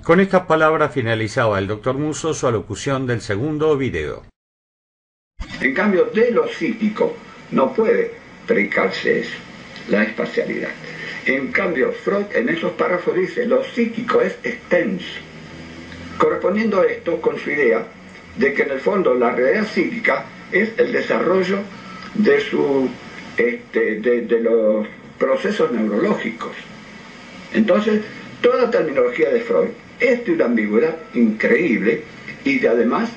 Con estas palabras finalizaba el Dr. Musso su alocución del segundo video. En cambio, de lo psíquico no puede predicarse eso, la espacialidad. En cambio, Freud en esos párrafos dice, lo psíquico es extenso, correspondiendo esto con su idea de que en el fondo la realidad psíquica es el desarrollo de, de los procesos neurológicos. Entonces, toda la terminología de Freud es de una ambigüedad increíble y de además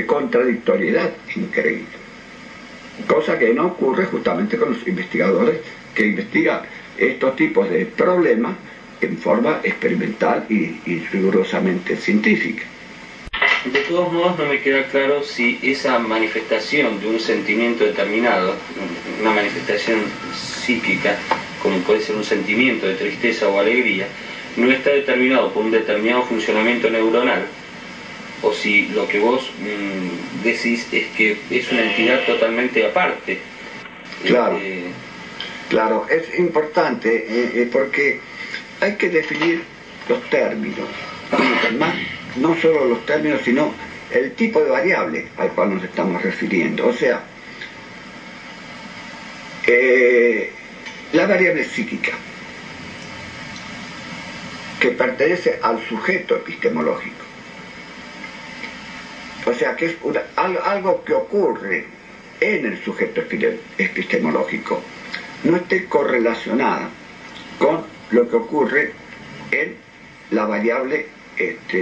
contradictoriedad increíble. Cosa que no ocurre justamente con los investigadores que investigan estos tipos de problemas en forma experimental y rigurosamente científica. De todos modos, no me queda claro si esa manifestación de un sentimiento determinado, una manifestación psíquica, como puede ser un sentimiento de tristeza o alegría, no está determinado por un determinado funcionamiento neuronal, o si lo que vos decís es que es una entidad totalmente aparte. Claro, claro, es importante porque hay que definir los términos, no solo los términos, sino el tipo de variable al cual nos estamos refiriendo. O sea, la variable psíquica, que pertenece al sujeto epistemológico. O sea, que es algo que ocurre en el sujeto epistemológico, no esté correlacionada con lo que ocurre en la variable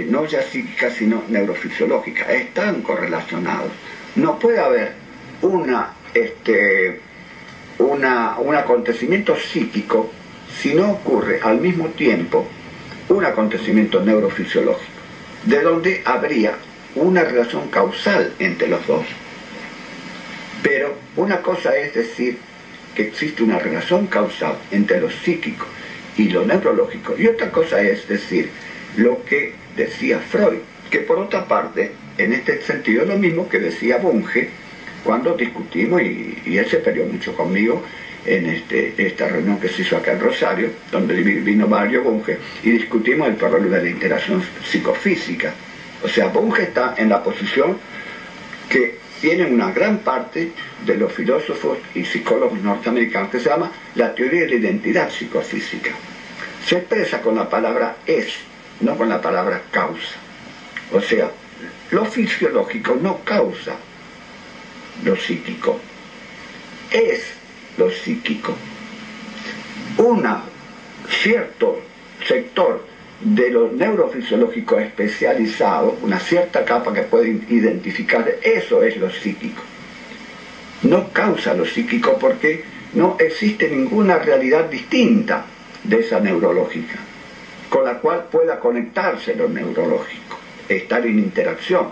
no ya psíquica, sino neurofisiológica. Están correlacionados. No puede haber un acontecimiento psíquico si no ocurre al mismo tiempo un acontecimiento neurofisiológico, de donde habría una relación causal entre los dos. Pero una cosa es decir que existe una relación causal entre lo psíquico y lo neurológico, y otra cosa es decir lo que decía Freud, que por otra parte, en este sentido es lo mismo que decía Bunge cuando discutimos, y él se peleó mucho conmigo en esta reunión que se hizo acá en Rosario, donde vino Mario Bunge, y discutimos el problema de la interacción psicofísica. O sea, Bunge está en la posición que tienen una gran parte de los filósofos y psicólogos norteamericanos, que se llama la teoría de la identidad psicofísica. Se expresa con la palabra es, no con la palabra causa. O sea, lo fisiológico no causa lo psíquico, es lo psíquico. Un cierto sector de lo neurofisiológico especializado, una cierta capa que puede identificar, eso es lo psíquico. No causa lo psíquico porque no existe ninguna realidad distinta de esa neurológica, con la cual pueda conectarse lo neurológico, estar en interacción.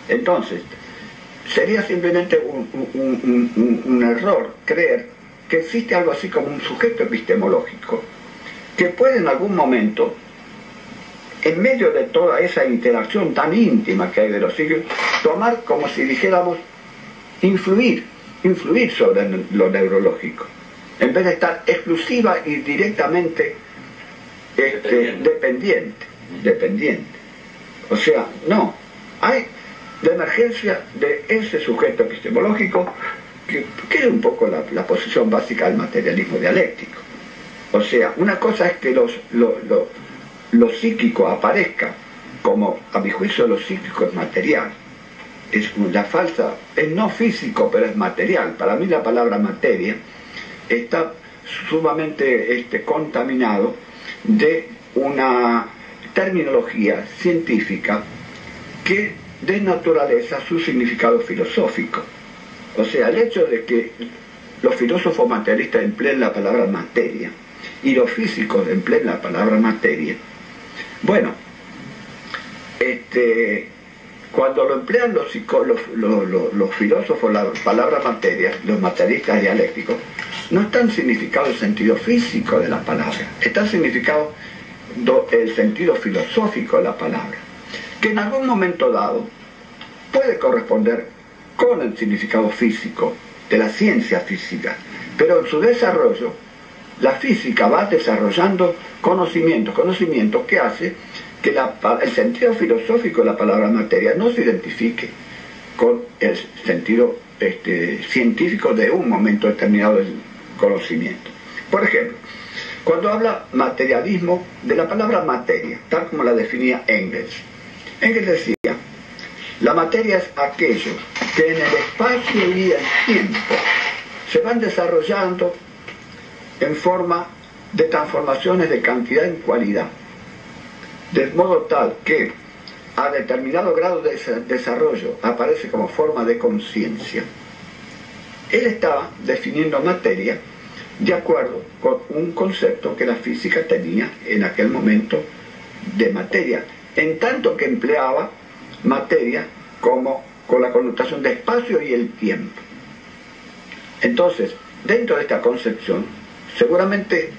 Entonces, sería simplemente un error creer que existe algo así como un sujeto epistemológico que puede en algún momento, en medio de toda esa interacción tan íntima que hay de los psíquicos, tomar como si dijéramos influir sobre lo neurológico, en vez de estar exclusiva y directamente dependiente. O sea, no, hay la emergencia de ese sujeto epistemológico que es un poco la posición básica del materialismo dialéctico. O sea, una cosa es que lo psíquico aparezca como, a mi juicio, lo psíquico es material. Es la falsa, es no físico, pero es material. Para mí la palabra materia está sumamente contaminado de una terminología científica que desnaturaliza su significado filosófico. O sea, el hecho de que los filósofos materialistas empleen la palabra materia y los físicos empleen la palabra materia, bueno, cuando lo emplean los filósofos la palabra materia, los materialistas dialécticos, no están significado el sentido físico de la palabra, está significado el sentido filosófico de la palabra, que en algún momento dado puede corresponder con el significado físico de la ciencia física, pero en su desarrollo la física va desarrollando conocimientos que hace que el sentido filosófico de la palabra materia no se identifique con el sentido científico de un momento determinado del conocimiento. Por ejemplo, cuando habla materialismo de la palabra materia, tal como la definía Engels, Engels decía: la materia es aquello que en el espacio y el tiempo se van desarrollando en forma de transformaciones de cantidad en cualidad, de modo tal que a determinado grado de desarrollo aparece como forma de conciencia. Él estaba definiendo materia de acuerdo con un concepto que la física tenía en aquel momento de materia, en tanto que empleaba materia como con la connotación de espacio y el tiempo. Entonces, dentro de esta concepción, seguramente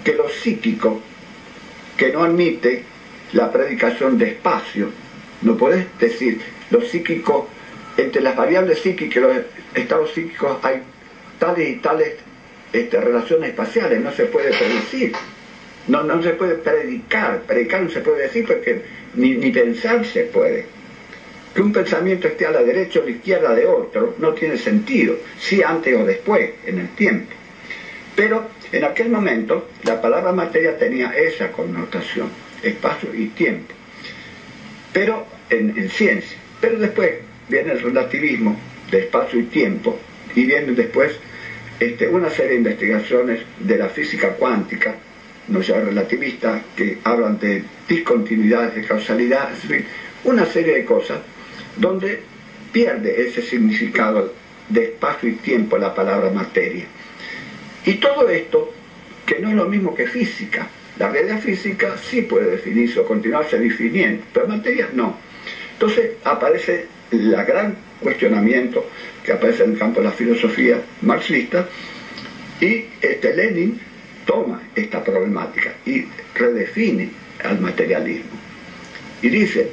que lo psíquico, que no admite la predicación de espacio, no podés decir lo psíquico, entre las variables psíquicas y los estados psíquicos hay tales y tales relaciones espaciales, no se puede predecir, no se puede predicar no se puede decir porque ni pensar se puede. Que un pensamiento esté a la derecha o a la izquierda de otro no tiene sentido, sí antes o después, en el tiempo. Pero en aquel momento la palabra materia tenía esa connotación, espacio y tiempo, pero en ciencia. Pero después viene el relativismo de espacio y tiempo, y vienen después una serie de investigaciones de la física cuántica, no ya relativista, que hablan de discontinuidades, de causalidad, es decir, una serie de cosas donde pierde ese significado de espacio y tiempo la palabra materia. Y todo esto, que no es lo mismo que física. La realidad física sí puede definirse o continuarse definiendo, pero materia no. Entonces aparece el gran cuestionamiento que aparece en el campo de la filosofía marxista, y Lenin toma esta problemática y redefine al materialismo. Y dice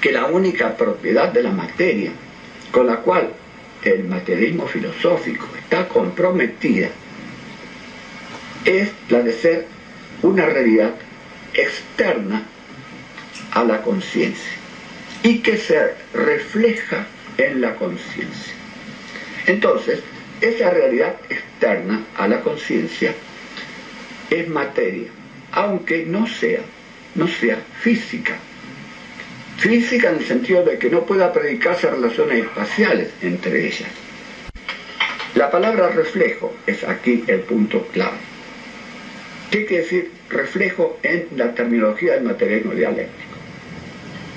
que la única propiedad de la materia con la cual el materialismo filosófico está comprometida es la de ser una realidad externa a la conciencia y que se refleja en la conciencia. Entonces, esa realidad externa a la conciencia es materia, aunque no sea física. Física en el sentido de que no pueda predicarse relaciones espaciales entre ellas. La palabra reflejo es aquí el punto clave. ¿Qué quiere decir reflejo en la terminología del materialismo dialéctico?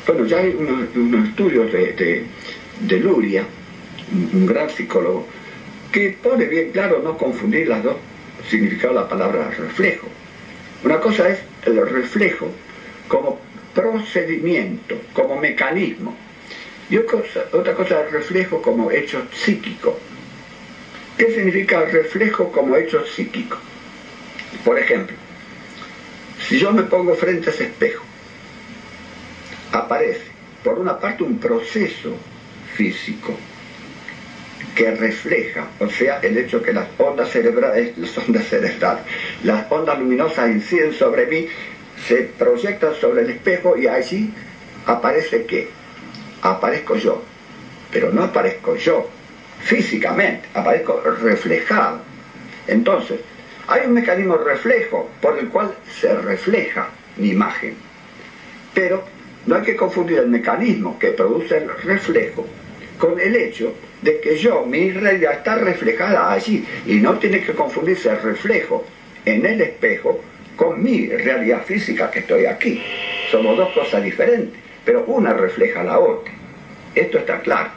Bueno, ya hay unos estudios de Luria, un gran psicólogo, que pone bien claro no confundir las dos significados de la palabra reflejo. Una cosa es el reflejo como procedimiento, como mecanismo, y otra cosa es el reflejo como hecho psíquico. ¿Qué significa reflejo como hecho psíquico? Por ejemplo, si yo me pongo frente a ese espejo, aparece por una parte un proceso físico que refleja, o sea, el hecho que las ondas cerebrales, las ondas luminosas inciden sobre mí, se proyectan sobre el espejo y allí aparece ¿qué? Aparezco yo, pero no aparezco yo físicamente, aparezco reflejado. Entonces, hay un mecanismo reflejo por el cual se refleja mi imagen, pero no hay que confundir el mecanismo que produce el reflejo con el hecho de que mi realidad está reflejada allí, y no tiene que confundirse el reflejo en el espejo con mi realidad física que estoy aquí. Somos dos cosas diferentes, pero una refleja a la otra. Esto está claro.